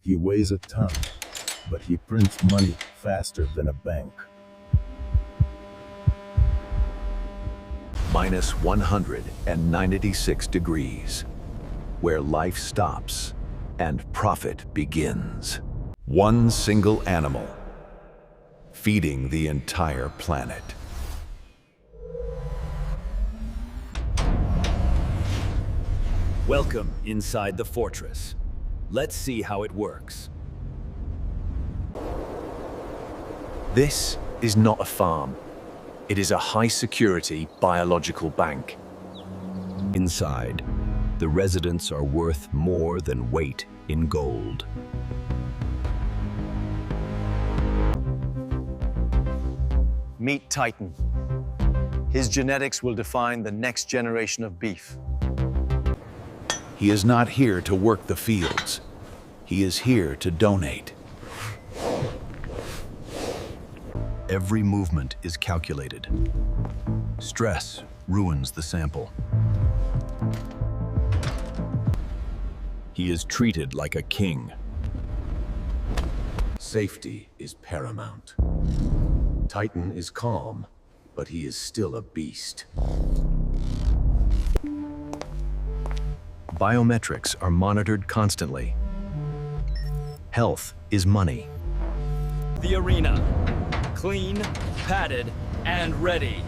He weighs a ton, but he prints money faster than a bank. Minus 196 degrees, where life stops and profit begins. One single animal, feeding the entire planet. Welcome inside the fortress. Let's see how it works. This is not a farm. It is a high-security biological bank. Inside, the residents are worth more than weight in gold. Meet Titan. His genetics will define the next generation of beef. He is not here to work the fields. He is here to donate. Every movement is calculated. Stress ruins the sample. He is treated like a king. Safety is paramount. Titan is calm, but he is still a beast. Biometrics are monitored constantly. Health is money. The arena. Clean, padded, and ready.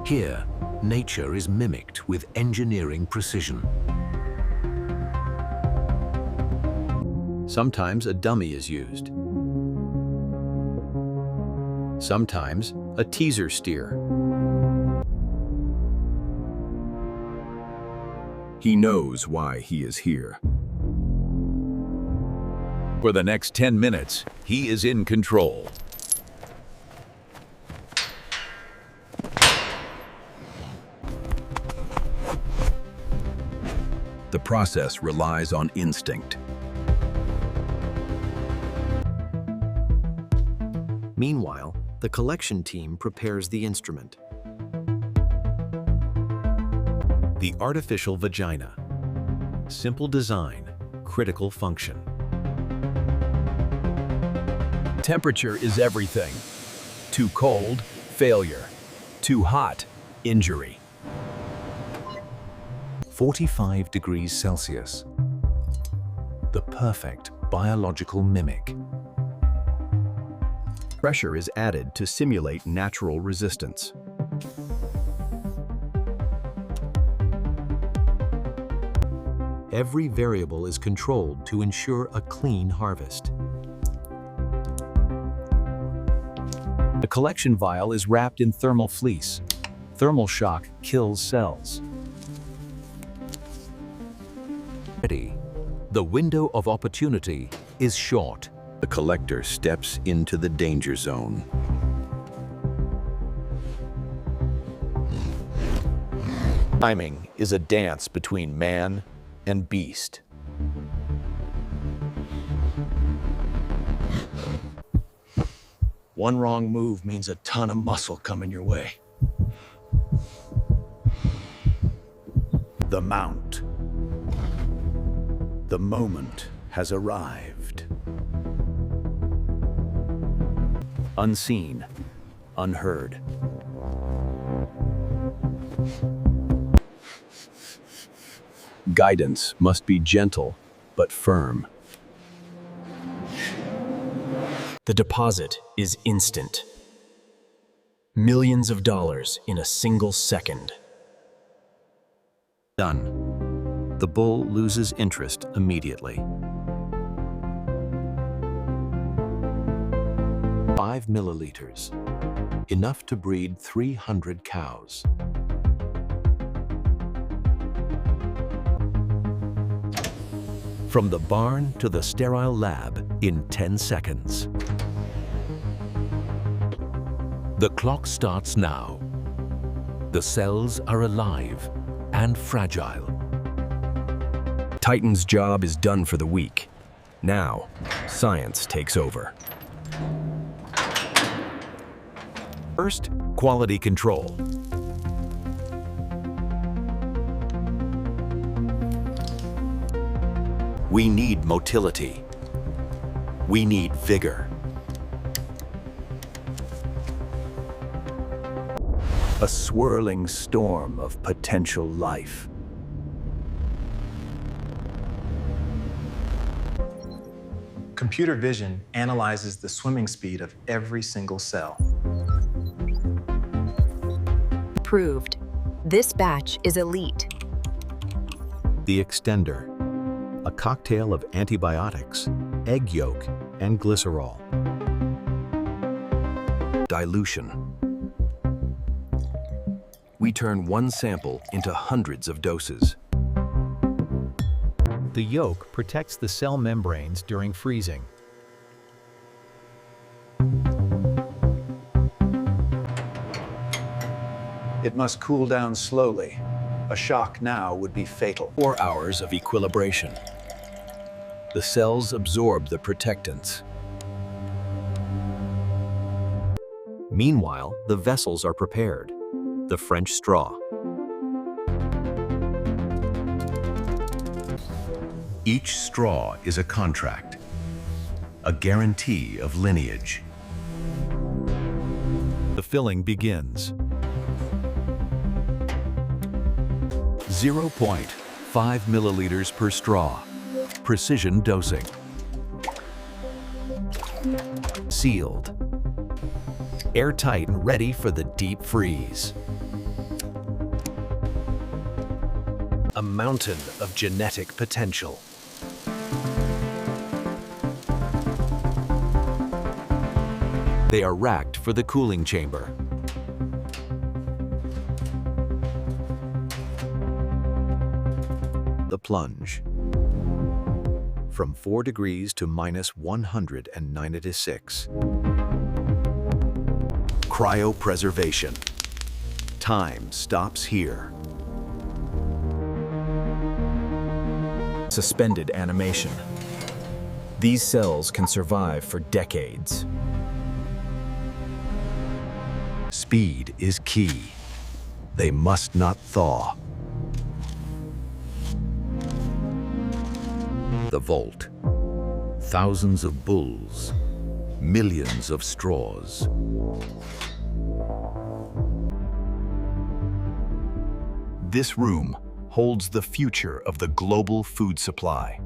Here, nature is mimicked with engineering precision. Sometimes a dummy is used. Sometimes a teaser steer. He knows why he is here. For the next 10 minutes, he is in control. The process relies on instinct. Meanwhile, the collection team prepares the instrument. The artificial vagina. Simple design, critical function. Temperature is everything. Too cold, failure. Too hot, injury. 45 degrees Celsius. The perfect biological mimic. Pressure is added to simulate natural resistance. Every variable is controlled to ensure a clean harvest. The collection vial is wrapped in thermal fleece. Thermal shock kills cells. Ready. The window of opportunity is short. The collector steps into the danger zone. Timing is a dance between man and beast. One wrong move means a ton of muscle coming your way. The mount. The moment has arrived. Unseen, unheard. Guidance must be gentle but firm. The deposit is instant. Millions of dollars in a single second. Done. The bull loses interest immediately. 5 milliliters. Enough to breed 300 cows. From the barn to the sterile lab in 10 seconds. The clock starts now. The cells are alive and fragile. Titan's job is done for the week. Now, science takes over. First, quality control. We need motility. We need vigor. A swirling storm of potential life. Computer vision analyzes the swimming speed of every single cell. Proved. This batch is elite. The extender, a cocktail of antibiotics, egg yolk, and glycerol. Dilution. We turn one sample into hundreds of doses. The yolk protects the cell membranes during freezing. It must cool down slowly. A shock now would be fatal. 4 hours of equilibration. The cells absorb the protectants. Meanwhile, the vessels are prepared. The French straw. Each straw is a contract, a guarantee of lineage. The filling begins. 0.5 milliliters per straw. Precision dosing. Sealed. Airtight and ready for the deep freeze. A mountain of genetic potential. They are racked for the cooling chamber. The plunge. From 4 degrees to minus 196. Cryopreservation. Time stops here. Suspended animation. These cells can survive for decades. Speed is key. They must not thaw. The vault. Thousands of bulls, millions of straws. This room holds the future of the global food supply.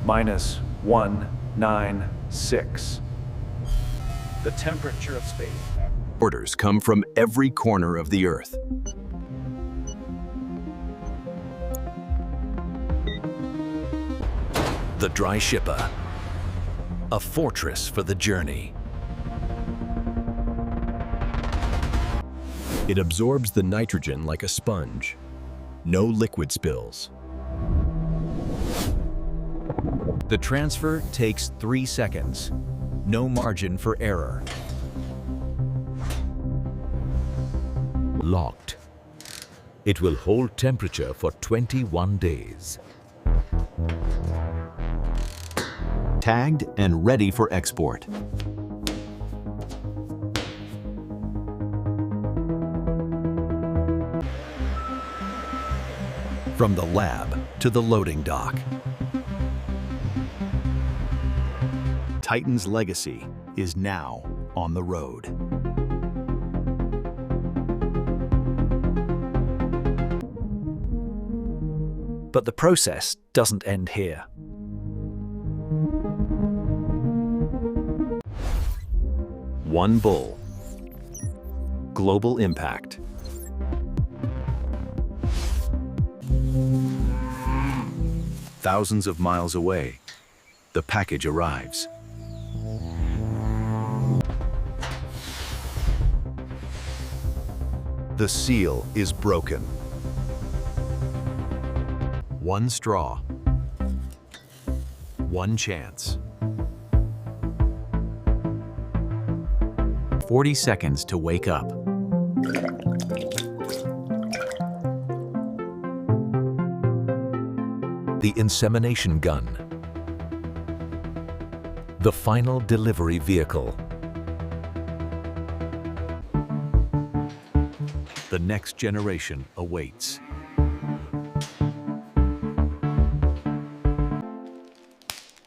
Minus 196. The temperature of space. Orders come from every corner of the Earth. The dry shipper. A fortress for the journey. It absorbs the nitrogen like a sponge. No liquid spills. The transfer takes 3 seconds. No margin for error. Locked. It will hold temperature for 21 days. Tagged and ready for export. From the lab to the loading dock. Titan's legacy is now on the road. But the process doesn't end here. One bull. Global impact. Thousands of miles away, the package arrives. The seal is broken. One straw. One chance. 40 seconds to wake up. The insemination gun. The final delivery vehicle. The next generation awaits.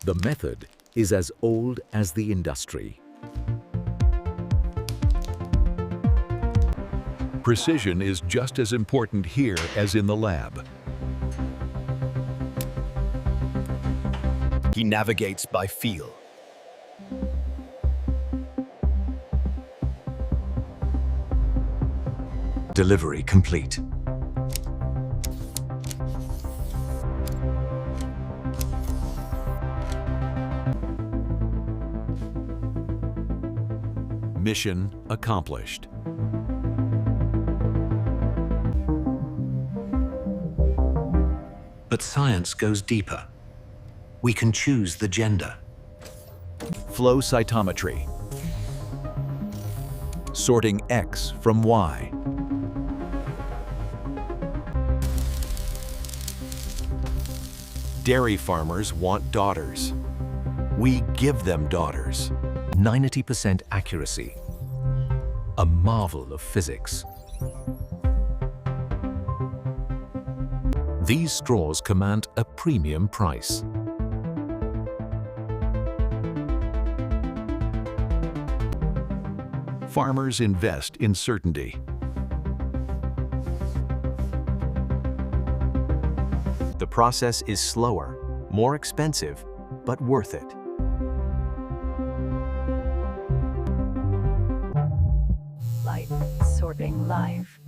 The method is as old as the industry. Precision is just as important here as in the lab. He navigates by feel. Delivery complete. Mission accomplished. But science goes deeper. We can choose the gender. Flow cytometry. Sorting X from Y. Dairy farmers want daughters. We give them daughters. 90% accuracy. A marvel of physics. These straws command a premium price. Farmers invest in certainty. The process is slower, more expensive, but worth it. Light sorting live.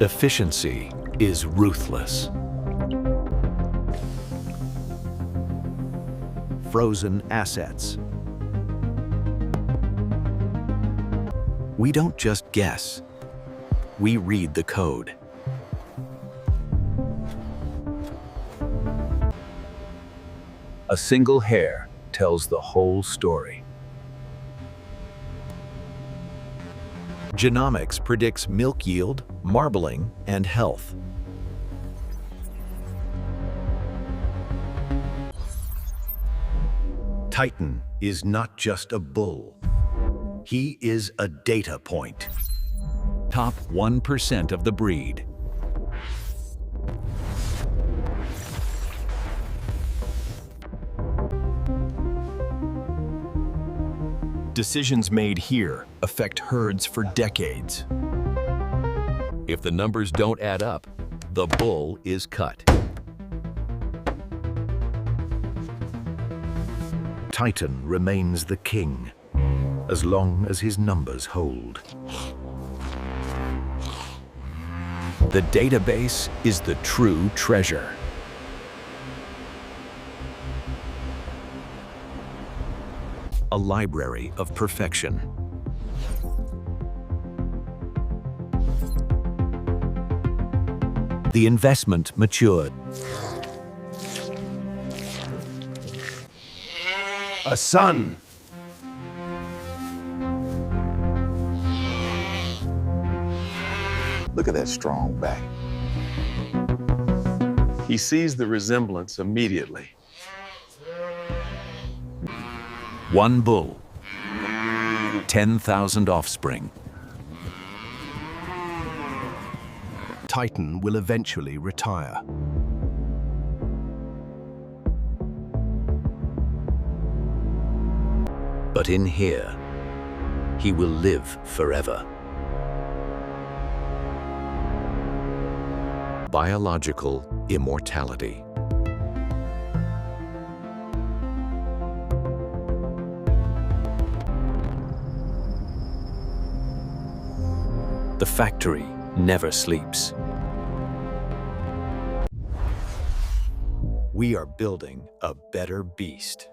Efficiency is ruthless. Frozen assets. We don't just guess. We read the code. A single hair tells the whole story. Genomics predicts milk yield, marbling, and health. Titan is not just a bull. He is a data point. Top 1% of the breed. Decisions made here affect herds for decades. If the numbers don't add up, the bull is cut. Titan remains the king, as long as his numbers hold. The database is the true treasure. A library of perfection. The investment matured. A son! Look at that strong back. He sees the resemblance immediately. One bull, 10,000 offspring. Titan will eventually retire. But in here, he will live forever. Biological immortality. The factory never sleeps. We are building a better beast.